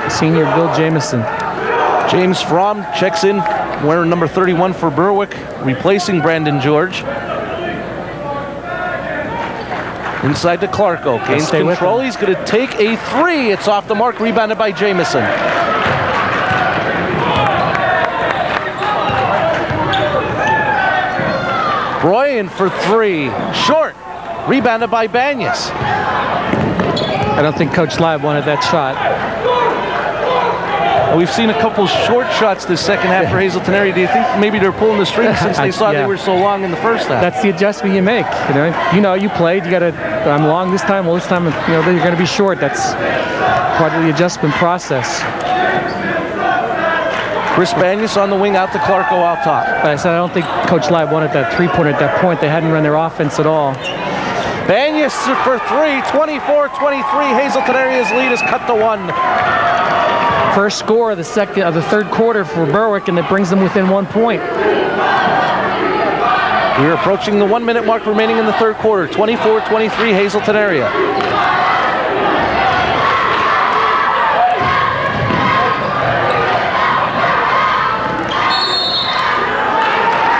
Senior Bill Jamison. James Fromm checks in, wearing number 31 for Berwick, replacing Brandon George. Inside to Clarko. Gains stay with control. him. He's going to take a three. It's off the mark. Rebounded by Jamison. Bryan for three. Short. Rebounded by Banyas. I don't think Coach Live wanted that shot. We've seen a couple short shots this second half for Hazleton area. Do you think maybe they're pulling the strings since they saw they were so long in the first half? That's the adjustment you make. You played. You got to. I'm long this time. Well, this time, you're going to be short. That's part of the adjustment process. Chris Banyas on the wing, out to Clarko out top. I said I don't think Coach Live wanted that three-pointer at that point. They hadn't run their offense at all. Banyas for three. 24-23. Hazleton area's lead is cut to one. First score of the third quarter for Berwick, and it brings them within 1 point. We're approaching the 1 minute mark remaining in the third quarter. 24-23 Hazleton area.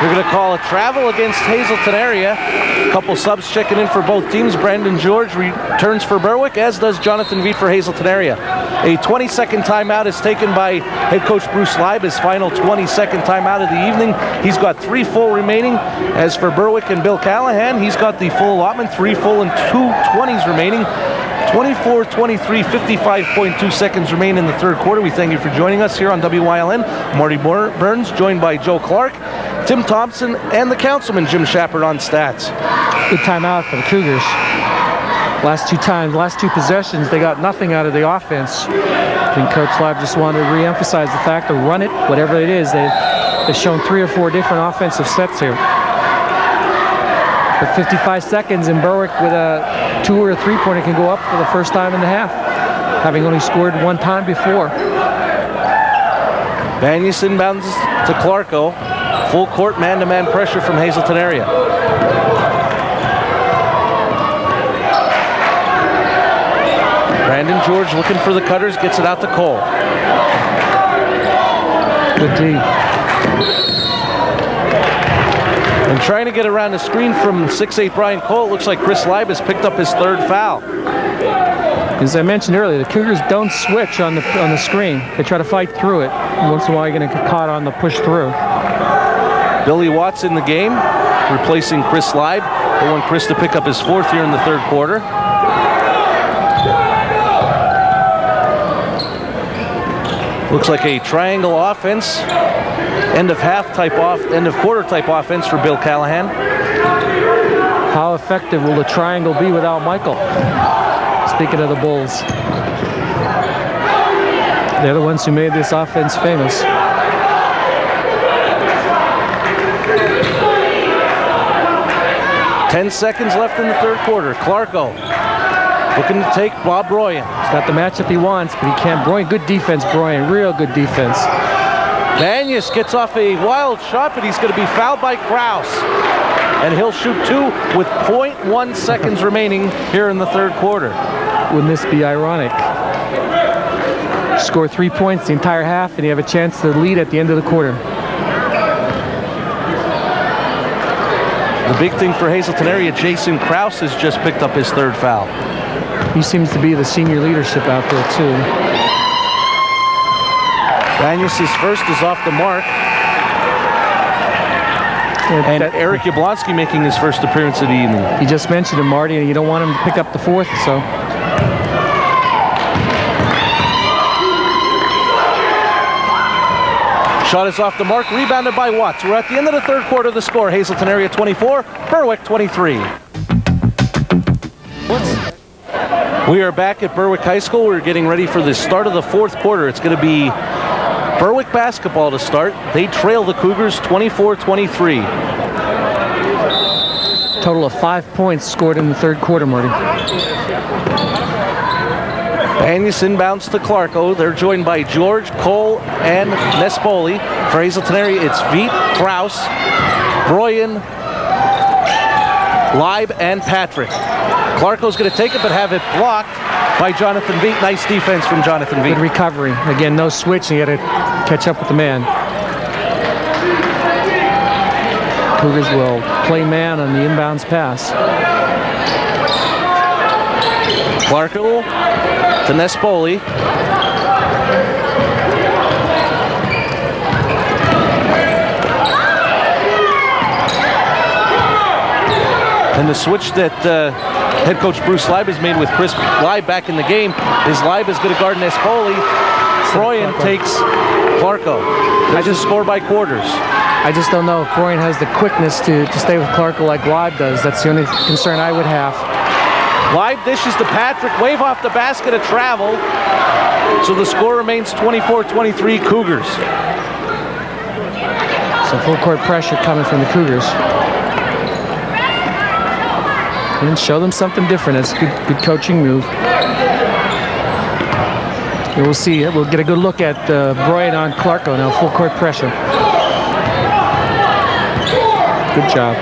We're going to call a travel against Hazleton area. A couple subs checking in for both teams. Brandon George returns for Berwick, as does Jonathan Veet for Hazleton area. A 20-second timeout is taken by head coach Bruce Leib, his final 20-second timeout of the evening. He's got 3 full remaining. As for Berwick and Bill Callahan, he's got the full allotment, 3 full and 2 20s remaining. 24-23, 55.2 seconds remain in the third quarter. We thank you for joining us here on WYLN. Marty Burns, joined by Joe Clark, Tim Thompson, and the councilman, Jim Shepard, on stats. Good timeout for the Cougars. Last two possessions, they got nothing out of the offense. I think Coach Live just wanted to re-emphasize the fact to run it, whatever it is. They've shown 3 or 4 different offensive sets here. But 55 seconds, and Berwick with a 2 or 3 pointer can go up for the first time in the half, having only scored 1 time before. Banyas inbounds to Clarko. Full court man-to-man pressure from Hazleton area. Brandon George looking for the cutters, gets it out to Cole. Good D. And trying to get around the screen from 6'8" Brian Cole, it looks like Chris Leib has picked up his 3rd foul. As I mentioned earlier, the Cougars don't switch on the screen. They try to fight through it. Once in a while, you're going to get caught on the push through. Billy Watts in the game, replacing Chris Leib. They want Chris to pick up his 4th here in the third quarter. Looks like a triangle offense, end of quarter type offense for Bill Callahan. How effective will the triangle be without Michael? Speaking of the Bulls, they're the ones who made this offense famous. Ten seconds left in the third quarter. Clarko looking to take Bob Bryan. He's got the matchup he wants, but he can't. Bryan, good defense, Bryan, real good defense. Banyas gets off a wild shot, but he's going to be fouled by Kraus. And he'll shoot 2 with 0.1 seconds remaining here in the third quarter. Wouldn't this be ironic? Score 3 points the entire half, and you have a chance to lead at the end of the quarter. The big thing for Hazleton area, Jason Kraus has just picked up his 3rd foul. He seems to be the senior leadership out there, too. Banyas' first is off the mark. And Eric Yablonsky making his first appearance of the evening. You just mentioned him, Marty, and you don't want him to pick up the 4th, so. Shot is off the mark, rebounded by Watts. We're at the end of the third quarter. The score, Hazleton area 24, Berwick 23. We are back at Berwick High School. We're getting ready for the start of the fourth quarter. It's going to be Berwick basketball to start. They trail the Cougars 24-23. Total of 5 points scored in the third quarter, Marty. Banyas inbounds to Clarko. They're joined by George, Cole, and Nespoli. For Hazleton area, it's Veet, Kraus, Bryan, Leib, and Patrick. Clarko's going to take it, but have it blocked by Jonathan Veet. Nice defense from Jonathan Veet. Good recovery. Again, no switch, and you got to catch up with the man. Cougars will play man on the inbounds pass. Clarko to Nespoli. And the switch that head coach Bruce Leib has made with Chris Leib back in the game is Leib is going to guard Nespoli. Froyen takes Clarko. I just score by quarters. I just don't know if Froyen has the quickness to stay with Clarko like Leib does. That's the only concern I would have. Leib dishes to Patrick, wave off the basket of travel. So the score remains 24-23 Cougars. So full court pressure coming from the Cougars. And show them something different. It's a good coaching move. And we'll see. We'll get a good look at Broyen on Clarko now. Full court pressure. Good job.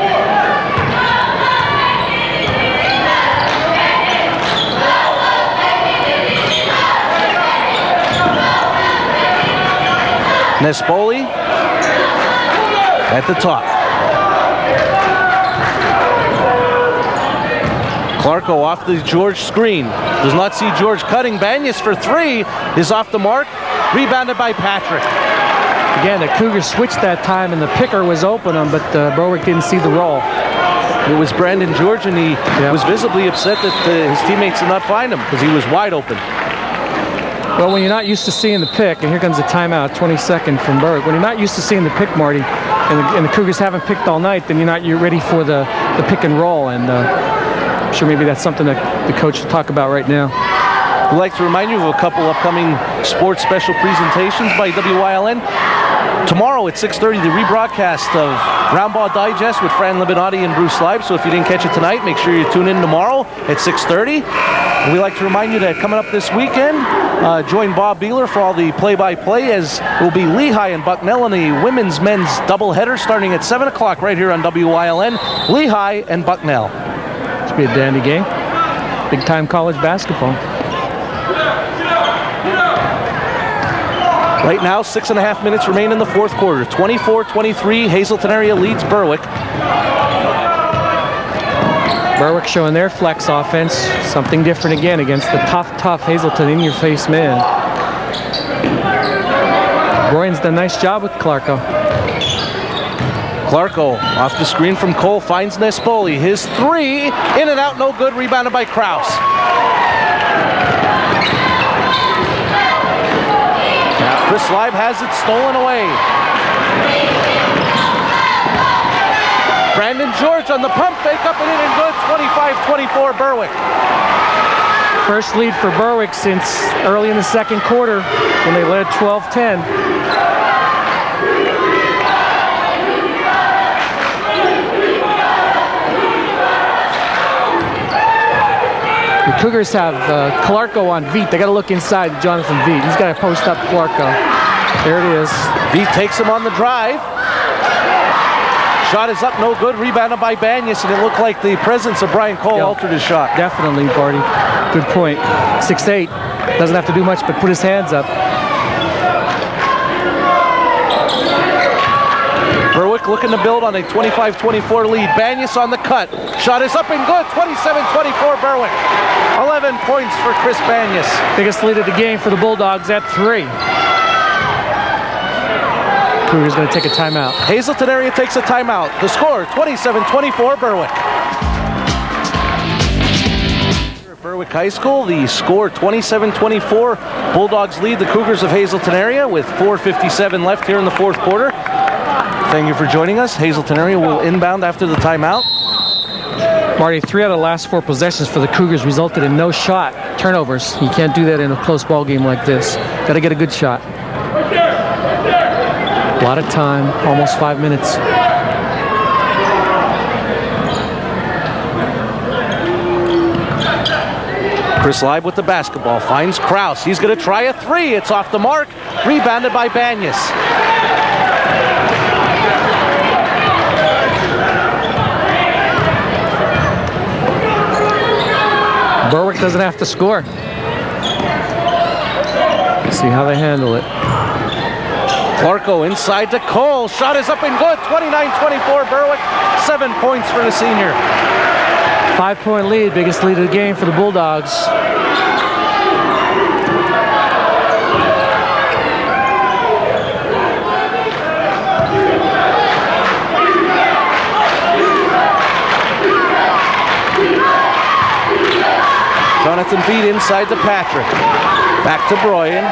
Nespoli at the top. Clarko off the George screen. Does not see George cutting. Banyas for three is off the mark. Rebounded by Patrick. Again, the Cougars switched that time and the picker was open, but Berwick didn't see the roll. It was Brandon George, and he was visibly upset that his teammates did not find him because he was wide open. Well, when you're not used to seeing the pick, and here comes a timeout, 22nd from Berwick. When you're not used to seeing the pick, Marty, and the Cougars haven't picked all night, then you're ready for the pick and roll. And I'm sure maybe that's something that the coach will talk about right now. We'd like to remind you of a couple upcoming sports special presentations by WYLN. Tomorrow at 6:30, the rebroadcast of Round Ball Digest with Fran Libinati and Bruce Leib. So if you didn't catch it tonight, make sure you tune in tomorrow at 6:30. And we'd like to remind you that coming up this weekend, join Bob Beeler for all the play-by-play, as it will be Lehigh and Bucknell in the women's men's doubleheader starting at 7 o'clock right here on WYLN. Lehigh and Bucknell. It's be a dandy game. Big-time college basketball. Right now, 6.5 minutes remain in the fourth quarter. 24-23, Hazleton area leads Berwick. Berwick showing their flex offense. Something different again against the tough Hazleton in-your-face man. Broyen's done a nice job with Clarko. Clarko off the screen from Cole finds Nespoli. His three, in and out, no good. Rebounded by Kraus. Chris Leib has it stolen away. Brandon George on the pump fake, up and in and good. 25-24 Berwick. First lead for Berwick since early in the second quarter when they led 12-10. The Cougars have Clarko on Veet. They got to look inside Jonathan Veet. He's got to post up Clarko. There it is. Veet takes him on the drive. Shot is up, no good. Rebounded by Banyas, and it looked like the presence of Brian Cole altered his shot. Definitely, Barty. Good point. 6'8". Doesn't have to do much but put his hands up. Berwick looking to build on a 25-24 lead. Banyas on the cut. Shot is up and good. 27-24 Berwick. 11 points for Chris Banyas. Biggest lead of the game for the Bulldogs at 3. Cougars going to take a timeout. Hazleton area takes a timeout. The score, 27-24 Berwick. Berwick High School, the score 27-24. Bulldogs lead the Cougars of Hazleton area with 4:57 left here in the fourth quarter. Thank you for joining us. Hazleton area will inbound after the timeout. Marty, 3 out of the last 4 possessions for the Cougars resulted in no shot turnovers. You can't do that in a close ball game like this. Got to get a good shot. A lot of time, almost 5 minutes. Chris Leib with the basketball, finds Kraus. He's going to try a three. It's off the mark. Rebounded by Banyas. Berwick doesn't have to score. Let's see how they handle it. Clarko inside to Cole. Shot is up and good. 29-24 Berwick. 7 points for the senior. 5-point lead, biggest lead of the game for the Bulldogs. Jonathan feed inside to Patrick. Back to Broyan.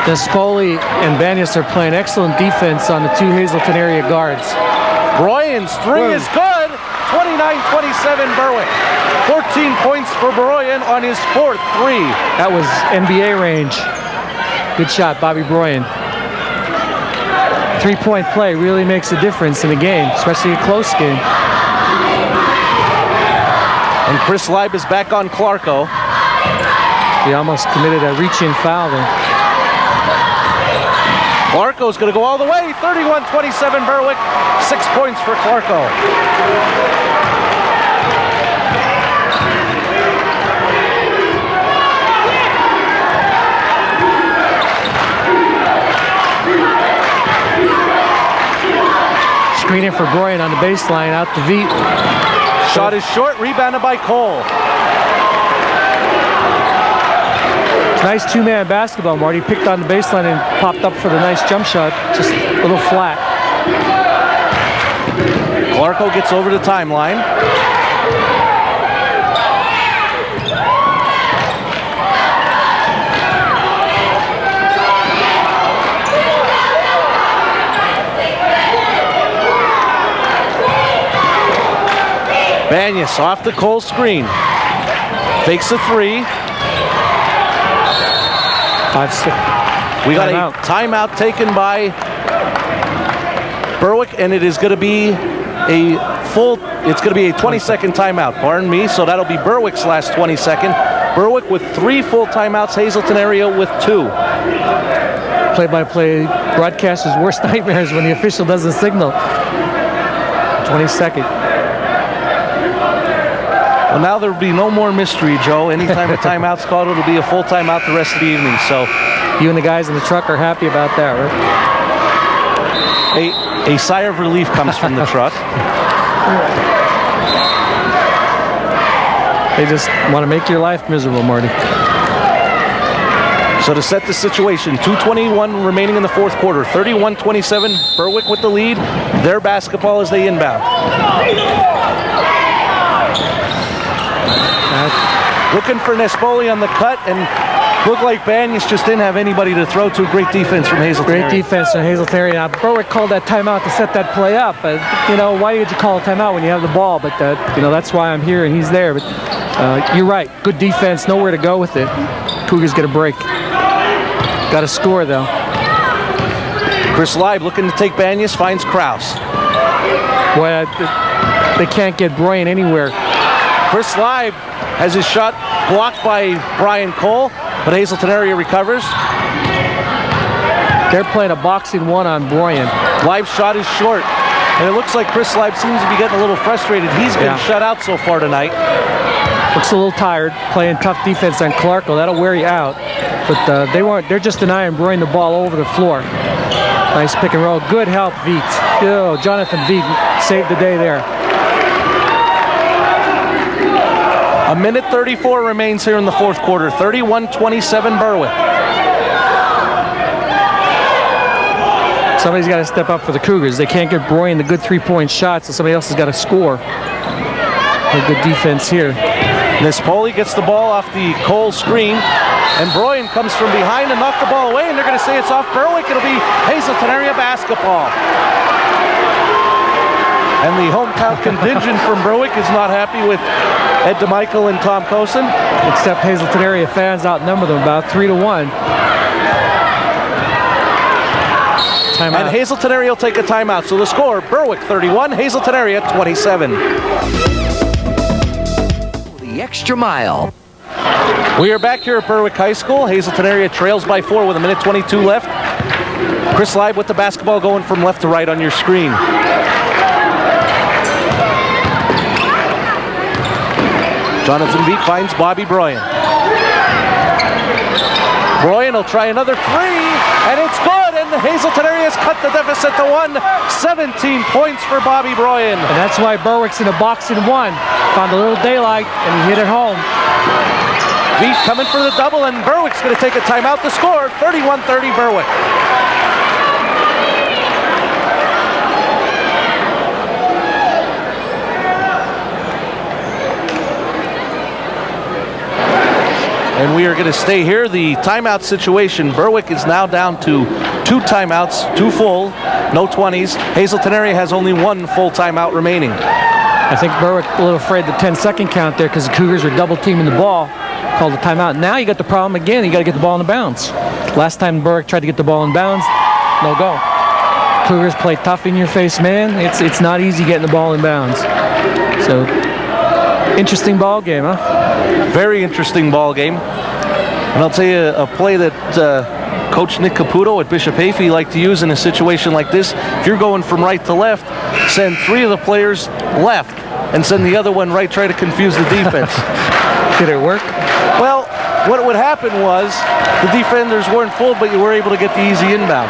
Nespoli and Banyas are playing excellent defense on the two Hazleton area guards. Broyan's three is good. 29-27 Berwick. 14 points for Broyan on his fourth three. That was NBA range. Good shot, Bobby Broyan. Three-point play really makes a difference in a game, especially a close game. And Chris Leib is back on Clarko. He almost committed a reach-in foul there. Clarko's going to go all the way. 31-27 Berwick. 6 points for Clarko. Screening for Broyan on the baseline, out to Veet. Shot is short, rebounded by Cole. Nice two-man basketball, Marty. Picked on the baseline and popped up for the nice jump shot. Just a little flat. Clarko gets over the timeline. Banyas off the Cole screen. Takes a three. 5-6. We got a timeout taken by Berwick, and it is going to be a 20-second timeout. Pardon me. So that'll be Berwick's last 20-second. Berwick with 3 full timeouts. Hazleton area with 2. Play-by-play broadcaster's worst nightmares when the official doesn't signal. 22nd. Well, now there will be no more mystery, Joe. Anytime a timeout's called, it'll be a full timeout the rest of the evening. So you and the guys in the truck are happy about that, right? A sigh of relief comes from the truck. They just want to make your life miserable, Marty. So to set the situation, 2:21 remaining in the fourth quarter. 31-27, Berwick with the lead. Their basketball as they inbound. Looking for Nespoli on the cut, and looked like Banyas just didn't have anybody to throw to. Great defense from Hazleton Great area. defense from Hazleton area. Now, Berwick called that timeout to set that play up. But, you know, why did you call a timeout when you have the ball? But, you know, that's why I'm here and he's there. But you're right. Good defense. Nowhere to go with it. Cougars get a break. Got to score, though. Chris Leib looking to take Banyas, finds Kraus. Boy, they can't get Broyan anywhere. Chris Leib has his shot blocked by Brian Cole, but Hazleton area recovers. They're playing a boxing one on Broyan. Leib's shot is short, and it looks like Chris Leib seems to be getting a little frustrated. He's been shut out so far tonight. Looks a little tired, playing tough defense on Clarko. That'll wear you out. But they're just denying Broyan the ball over the floor. Nice pick and roll. Good help, Veet. Oh, Jonathan Veet saved the day there. A minute 34 remains here in the fourth quarter. 31-27 Berwick. Somebody's got to step up for the Cougars. They can't get Broyan the good three-point shots, so somebody else has got to score. A good defense here. Nespoli gets the ball off the Cole screen, and Broyan comes from behind and knocked the ball away, and they're going to say it's off Berwick. It'll be Hazleton area basketball. And the hometown contingent from Berwick is not happy with Ed DeMichael and Tom Cosin. Except Hazleton area fans outnumber them about 3-1. Timeout. And Hazleton area will take a timeout. So the score, Berwick 31, Hazleton area 27. The extra mile. We are back here at Berwick High School. Hazleton area trails by 4 with a minute 22 left. Chris Leib with the basketball going from left to right on your screen. Jonathan Veet finds Bobby Broyan. Broyan will try another three, and it's good, and the Hazleton area has cut the deficit to 1. 17 points for Bobby Broyan. And that's why Berwick's in a boxing one. Found a little daylight, and he hit it home. Veet coming for the double, and Berwick's going to take a timeout to score. 31-30 Berwick. And we are going to stay here. The timeout situation, Berwick is now down to 2 timeouts, 2 full, no 20s. Hazelton area has only 1 full timeout remaining. I think Berwick a little afraid the 10-second count there because the Cougars were double teaming the ball. Called the timeout. Now you got the problem again. You got to get the ball in bounds. Last time Berwick tried to get the ball in bounds, no go. Cougars play tough in your face, man. It's not easy getting the ball in bounds. So interesting ball game, huh? Very interesting ball game. And I'll tell you a play that Coach Nick Caputo at Bishop Hayfie liked to use in a situation like this. If you're going from right to left, send 3 of the players left and send the other one right, try to confuse the defense. Did it work? Well, what would happen was the defenders weren't fooled, but you were able to get the easy inbound.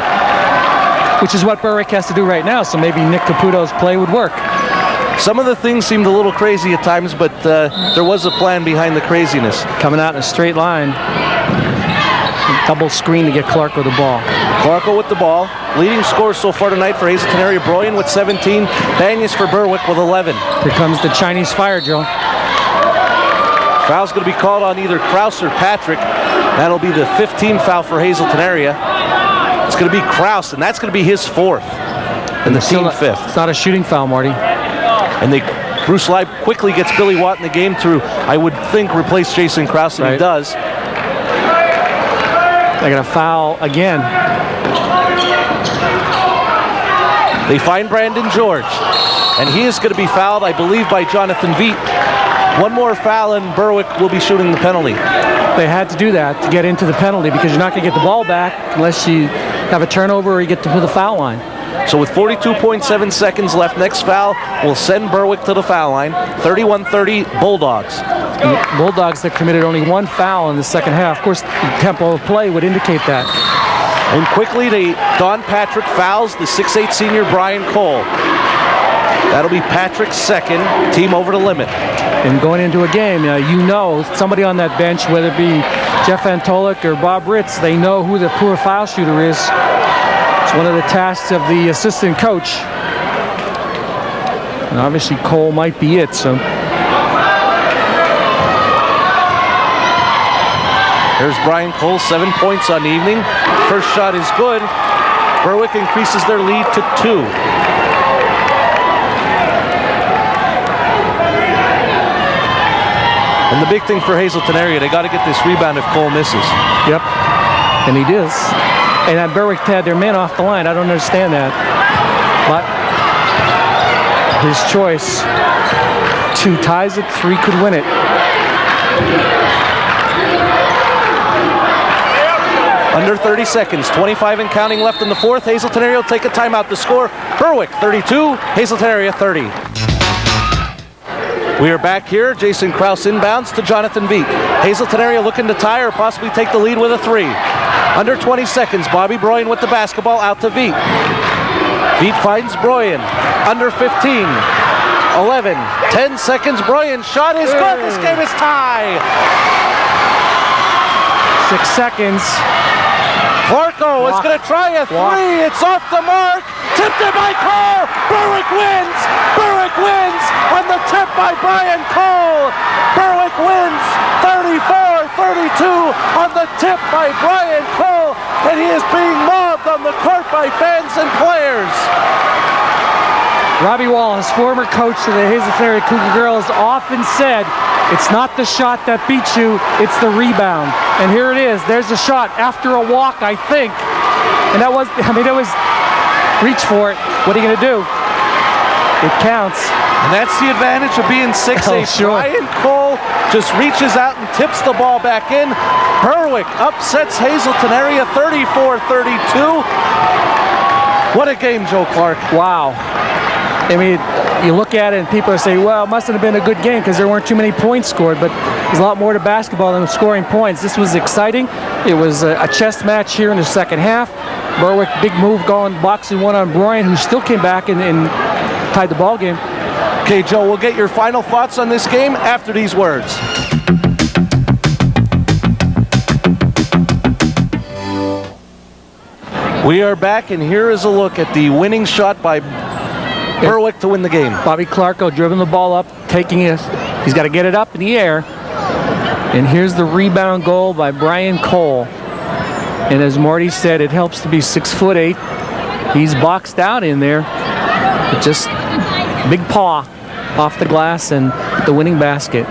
Which is what Berwick has to do right now, so maybe Nick Caputo's play would work. Some of the things seemed a little crazy at times, but there was a plan behind the craziness. Coming out in a straight line. Double screen to get Clarko the ball. Clarko with the ball. Leading scorer so far tonight for Hazelton area, Broyan with 17. Banyas for Berwick with 11. Here comes the Chinese fire drill. Foul's going to be called on either Kraus or Patrick. That'll be the 15th foul for Hazelton area. It's going to be Kraus, and that's going to be his 4th. And the team 5th. It's not a shooting foul, Marty. And Bruce Leib quickly gets Billy Watt in the game to, I would think, replace Jason Kraus, and he does. They're going to foul again. They find Brandon George, and he is going to be fouled, I believe, by Jonathan Veet. 1 more foul and Berwick will be shooting the penalty. They had to do that to get into the penalty because you're not going to get the ball back unless you have a turnover or you get to the foul line. So with 42.7 seconds left, next foul will send Berwick to the foul line. 31-30 Bulldogs. And the Bulldogs that committed only 1 foul in the second half. Of course, the tempo of play would indicate that. And quickly, Don Patrick fouls the 6'8 senior Brian Cole. That'll be Patrick's 2nd, team over the limit. And going into a game, you know somebody on that bench, whether it be Jeff Antolik or Bob Ritz, they know who the poor foul shooter is. It's one of the tasks of the assistant coach. And obviously Cole might be it, so. Here's Brian Cole, 7 points on the evening. First shot is good. Berwick increases their lead to 2. And the big thing for Hazelton area, they got to get this rebound if Cole misses. Yep, and he does. And that Berwick had their men off the line. I don't understand that. But his choice. 2 ties it, 3 could win it. Under 30 seconds, 25 and counting left in the 4th. Hazelton area will take a timeout to score. Berwick 32, Hazelton area 30. We are back here. Jason Kraus inbounds to Jonathan Veet. Hazelton area looking to tie or possibly take the lead with a 3. Under 20 seconds, Bobby Broyan with the basketball out to Veet. Veet finds Broyan. Under 15. 11. 10 seconds. Broyan shot is good. This game is tie. 6 seconds. Clarko is going to try a 3. It's off the mark. Tipped it by Cole. Berwick wins. Berwick wins on the tip by Brian Cole. Berwick wins 34-32 on the tip by Brian Cole. And he is being mobbed on the court by fans and players. Robbie Wallace, former coach of the Hazelton area Cougar girls, often said, it's not the shot that beats you, it's the rebound. And here it is. There's a shot after a walk, I think. And that was, it was reach for it. What are you going to do? It counts. And that's the advantage of being 6'8". Oh, sure. Brian Cole just reaches out and tips the ball back in. Berwick upsets Hazelton area 34-32. What a game, Joe Clark. Wow. I mean, you look at it and people say, well, it must have been a good game because there weren't too many points scored, but there's a lot more to basketball than scoring points. This was exciting. It was a chess match here in the second half. Berwick, big move going, boxing one on Broyan, who still came back and tied the ball game. Okay, Joe, we'll get your final thoughts on this game after these words. We are back, and here is a look at the winning shot by Berwick to win the game. Bobby Clarko driven the ball up, taking it. He's got to get it up in the air. And here's the rebound goal by Brian Cole. And as Marty said, it helps to be 6'8". He's boxed out in there. But just big paw off the glass and the winning basket.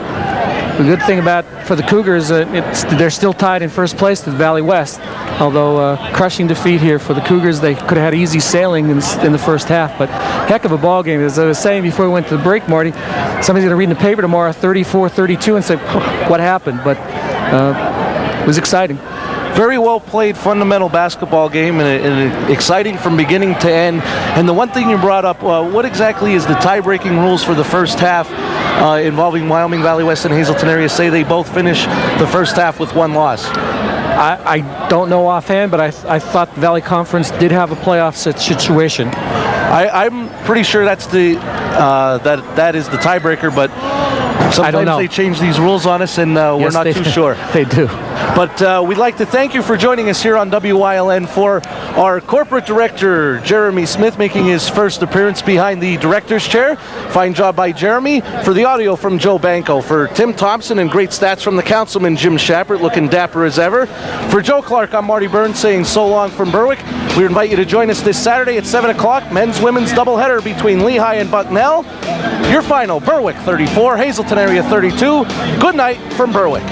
The good thing for the Cougars, they're still tied in first place with Valley West. Although crushing defeat here for the Cougars, they could have had easy sailing in the first half. But heck of a ball game. As I was saying before we went to the break, Marty, somebody's going to read in the paper tomorrow 34-32 and say, what happened? But it was exciting. Very well played fundamental basketball game and exciting from beginning to end. And the one thing you brought up, what exactly is the tie-breaking rules for the first half involving Wyoming Valley West and Hazleton area? Say they both finish the first half with one loss. I don't know offhand, but I thought the Valley Conference did have a playoff situation. I'm pretty sure that's that is the tiebreaker, but sometimes they change these rules on us, and we're not too sure. They do. But we'd like to thank you for joining us here on WYLN for our corporate director, Jeremy Smith, making his first appearance behind the director's chair. Fine job by Jeremy. For the audio from Joe Banco. For Tim Thompson and great stats from the councilman, Jim Shappert, looking dapper as ever. For Joe Clark, I'm Marty Burns saying so long from Berwick. We invite you to join us this Saturday at 7 o'clock. Men's women's doubleheader between Lehigh and Bucknell. Your final, Berwick 34, Hazleton area 32. Good night from Berwick.